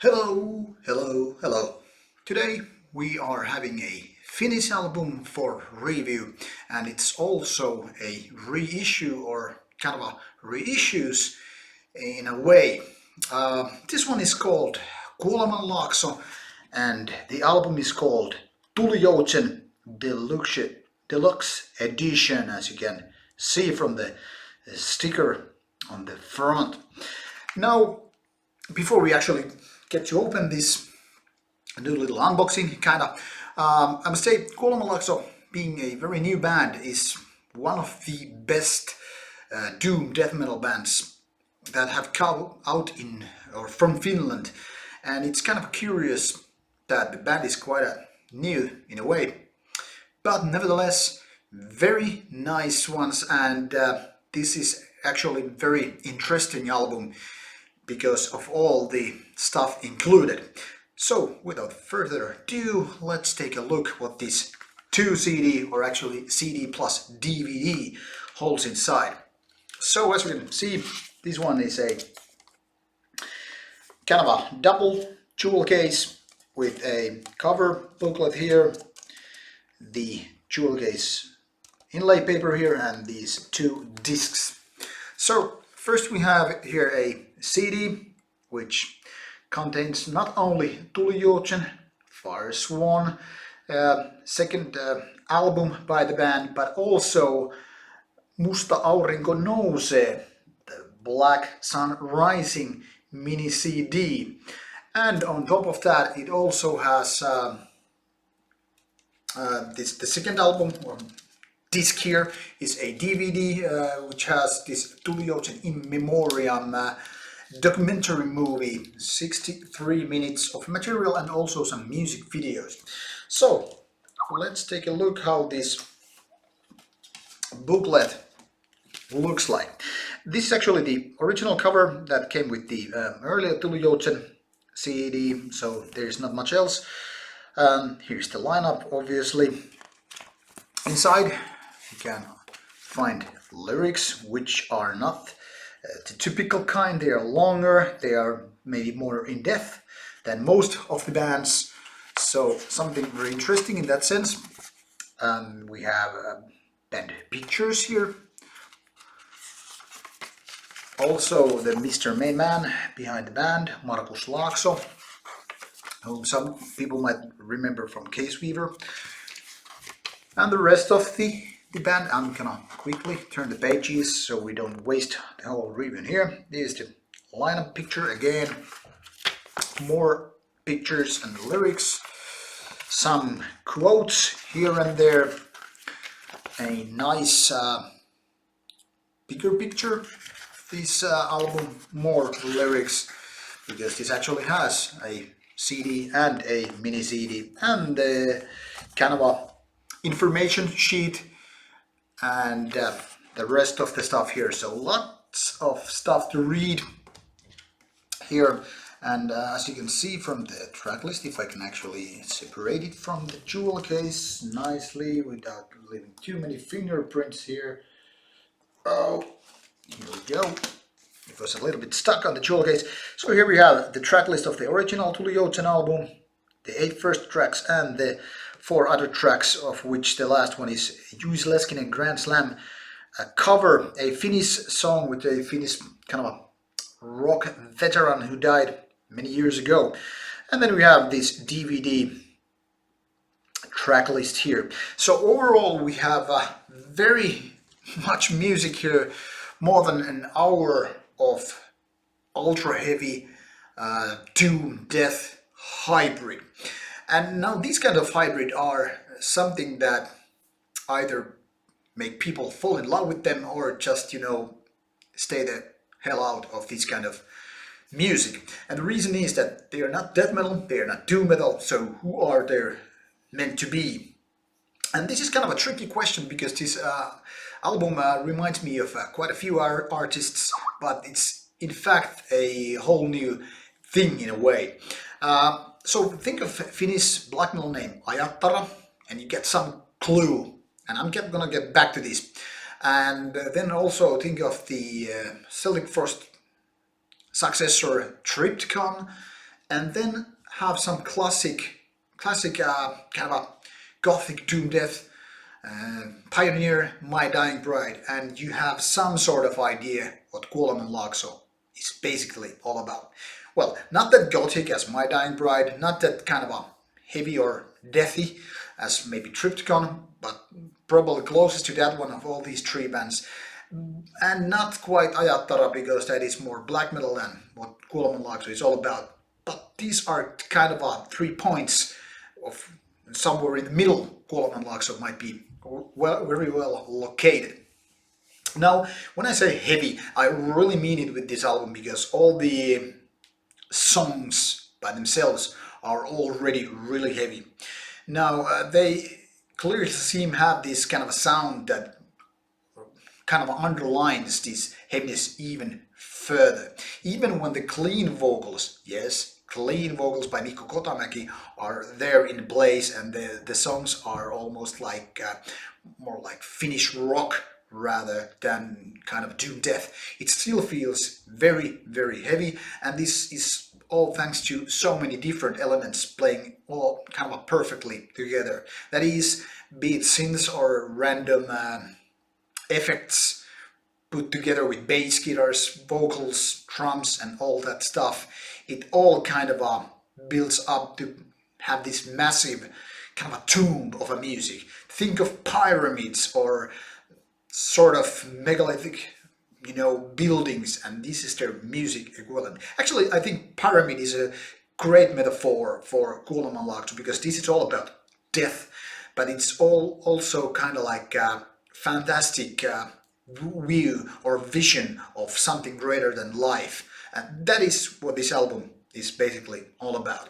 Hello, hello, hello. Today we are having a Finnish album for review, and it's also a reissue or kind of a reissues in a way. This one is called Kuolemanlaakso, and the album is called Tulijoutsen Deluxe Edition, as you can see from the sticker on the front. Now, before we actually get to open this, do a little unboxing kind of, I must say Kuolemanlaakso, being a very new band, is one of the best doom death metal bands that have come out in or from Finland, and it's kind of curious that the band is quite new in a way, but nevertheless very nice ones, and this is actually very interesting album because of all the stuff included. So without further ado, let's take a look what this 2 CD, or actually CD plus DVD, holds inside. So as we can see, this one is a kind of a double jewel case with a cover booklet here, the jewel case inlay paper here, and these 2 discs. So first we have here a CD which contains not only Tulijoutsen, Fire Swan, second album by the band, but also Musta, aurinko, nousee, the Black Sun Rising mini CD. And on top of that it also has the second album, or disc here, is a DVD which has this Tulijoutsen in memoriam documentary movie, 63 minutes of material and also some music videos. So let's take a look how this booklet looks like. This is actually the original cover that came with the earlier Tulijoutsen CD, so there's not much else. Here's the lineup, obviously. Inside you can find lyrics which are not the typical kind. They are longer, they are maybe more in depth than most of the bands, so something very interesting in that sense. We have band pictures here, also the Mr. Main Man behind the band, Laakso, whom some people might remember from Case Weaver, and the rest of the band. I'm gonna quickly turn the pages so we don't waste the whole review here. This is the lineup picture again, more pictures and lyrics, some quotes here and there, a nice bigger picture of this album, more lyrics, because this actually has a CD and a mini CD, and kind of a information sheet and the rest of the stuff here. So lots of stuff to read here, and as you can see from the track list, if I can actually separate it from the jewel case nicely without leaving too many fingerprints here. Oh, here we go. It was a little bit stuck on the jewel case. So here we have the track list of the original Tulijoutsen album, the 8 first tracks and the 4 other tracks, of which the last one is Juice Leskinen Grand Slam cover, a Finnish song with a Finnish kind of a rock veteran who died many years ago. And then we have this DVD track list here. So overall we have very much music here, more than an hour of ultra heavy doom death hybrid. And now these kind of hybrid are something that either make people fall in love with them or just, you know, stay the hell out of this kind of music. And the reason is that they are not death metal, they are not doom metal, so who are they meant to be? And this is kind of a tricky question, because this album reminds me of quite a few artists, but it's in fact a whole new thing in a way. So think of Finnish black metal name Ajattara, and you get some clue, and I'm gonna get back to this. And then also think of the Celtic Frost successor Triptykon, and then have some classic kind of a gothic doom death, Pioneer, My Dying Bride, and you have some sort of idea what Kuolemanlaakso is basically all about. Well, not that gothic as My Dying Bride, not that kind of a heavy or deathy as maybe Triptykon, but probably closest to that one of all these three bands. And not quite Ajattara, because that is more black metal than what Kuolemanlaakso is all about. But these are kind of 3 points of somewhere in the middle. Kuolemanlaakso might be very well located. Now, when I say heavy, I really mean it with this album, because all the songs by themselves are already really heavy. Now, they clearly seem to have this kind of a sound that kind of underlines this heaviness even further. Even when the clean vocals, yes, clean vocals by Mikko Kotamäki are there in place, and the songs are almost like more like Finnish rock rather than kind of doom death. It still feels very, very heavy, and this is all thanks to so many different elements playing all kind of perfectly together. That is, be it synths or random effects put together with bass guitars, vocals, drums, and all that stuff. It all kind of builds up to have this massive kind of a tomb of a music. Think of pyramids or sort of megalithic, buildings, and this is their music equivalent. Actually, I think pyramid is a great metaphor for Kuolemanlaakso, because this is all about death, but it's all also kind of like a fantastic view or vision of something greater than life, and that is what this album is basically all about.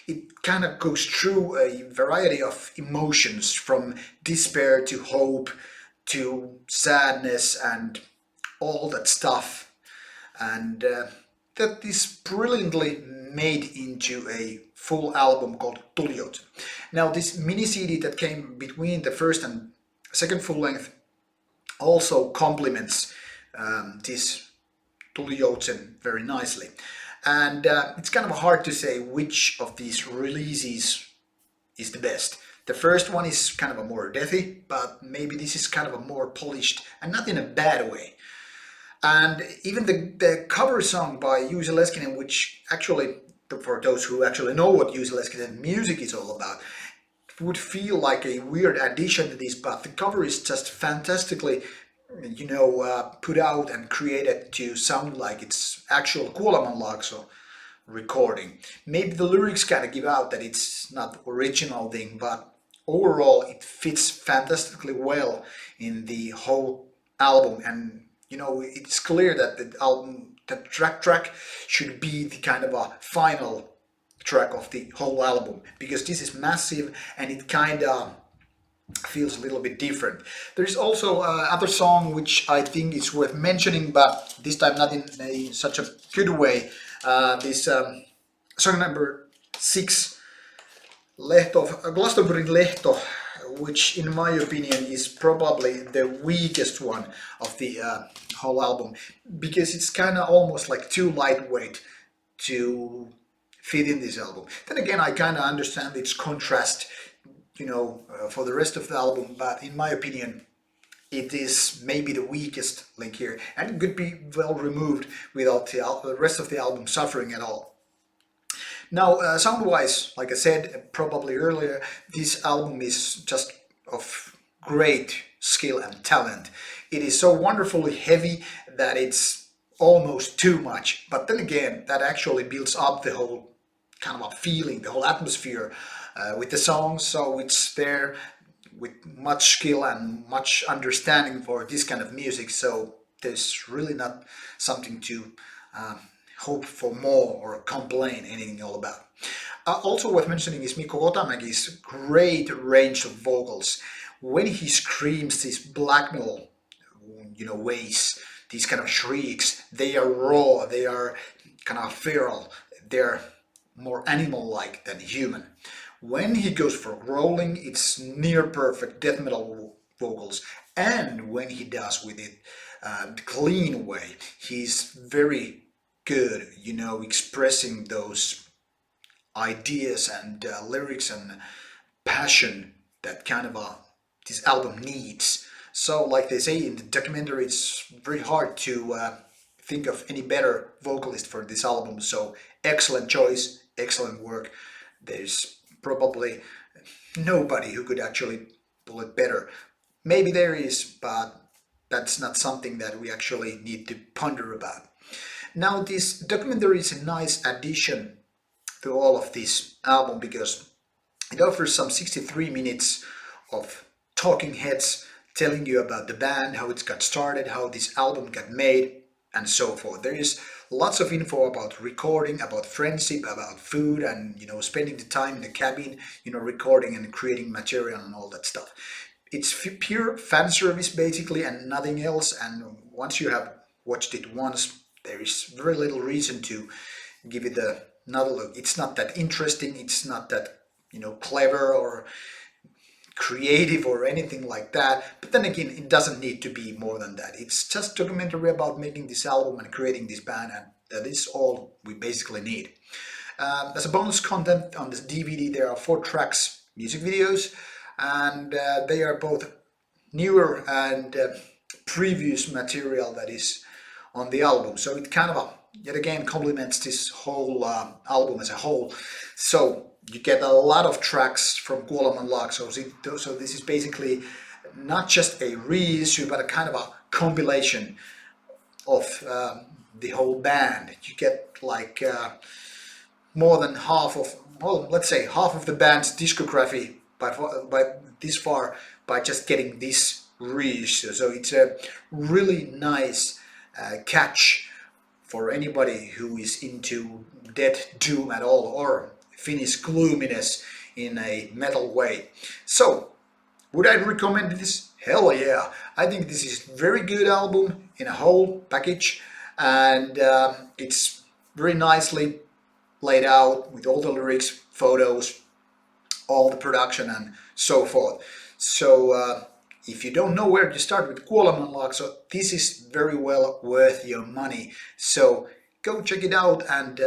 It kind of goes through a variety of emotions, from despair to hope to sadness and all that stuff, and that is brilliantly made into a full album called Tulijoutsen. Now, this mini CD that came between the first and second full length also complements this Tulijoutsen very nicely, and it's kind of hard to say which of these releases is the best. The first one is kind of a more deathy, but maybe this is kind of a more polished, and not in a bad way. And even the cover song by Jussi Leskinen, which actually, for those who actually know what Jussi Leskinen music is all about, would feel like a weird addition to this, but the cover is just fantastically, put out and created to sound like it's actual Kuolemanlaakso recording. Maybe the lyrics kind of give out that it's not the original thing, but overall it fits fantastically well in the whole album. And it's clear that the album, the track should be the kind of a final track of the whole album, because this is massive and it kind of feels a little bit different. There's also other song which I think is worth mentioning, but this time not in such a good way. This song number 6, Glastonburin Lehto, which in my opinion is probably the weakest one of the whole album, because it's kind of almost like too lightweight to fit in this album. Then again, I kind of understand its contrast, for the rest of the album, but in my opinion, it is maybe the weakest link here, and it could be well removed without the rest of the album suffering at all. Now, sound-wise, like I said probably earlier, this album is just of great skill and talent. It is so wonderfully heavy that it's almost too much, but then again, that actually builds up the whole kind of a feeling, the whole atmosphere with the songs, so it's there with much skill and much understanding for this kind of music, so there's really not something to hope for more or complain anything all about. Also worth mentioning is Mikko Kotamäki's great range of vocals. When he screams these black metal, ways, these kind of shrieks, they are raw, they are kind of feral, they're more animal-like than human. When he goes for growling, it's near perfect death metal vocals, and when he does with it the clean way, he's very good, expressing those ideas and lyrics and passion that kind of this album needs. So like they say in the documentary, it's very hard to think of any better vocalist for this album. So excellent choice, excellent work. There's probably nobody who could actually pull it better. Maybe there is, but that's not something that we actually need to ponder about. Now this documentary is a nice addition to all of this album because it offers some 63 minutes of talking heads telling you about the band, how it got started, how this album got made, and so forth. There is lots of info about recording, about friendship, about food, and spending the time in the cabin, recording and creating material and all that stuff. It's pure fan service basically and nothing else. And once you have watched it once, there is very little reason to give it another look. It's not that interesting. It's not that clever or creative or anything like that. But then again, it doesn't need to be more than that. It's just a documentary about making this album and creating this band, and that is all we basically need. As a bonus content on this DVD, there are 4 tracks, music videos, and they are both newer and previous material that is on the album. So it kind of yet again complements this whole album as a whole. So you get a lot of tracks from Kuolemanlaakso. So this is basically not just a reissue, but a kind of a compilation of the whole band. You get like more than half of, well, let's say half of the band's discography by this far by just getting this reissue. So it's a really nice catch for anybody who is into death doom at all or Finnish gloominess in a metal way. So would I recommend this? Hell yeah! I think this is very good album in a whole package, and it's very nicely laid out with all the lyrics, photos, all the production and so forth. So if you don't know where to start with Kuolemanlaakso, this is very well worth your money. So go check it out, and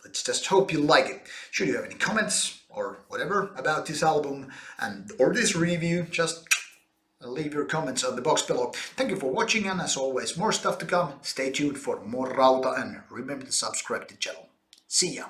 let's just hope you like it. Should you have any comments or whatever about this album or this review, just leave your comments on the box below. Thank you for watching, and as always, more stuff to come. Stay tuned for more Rauta, and remember to subscribe to the channel. See ya!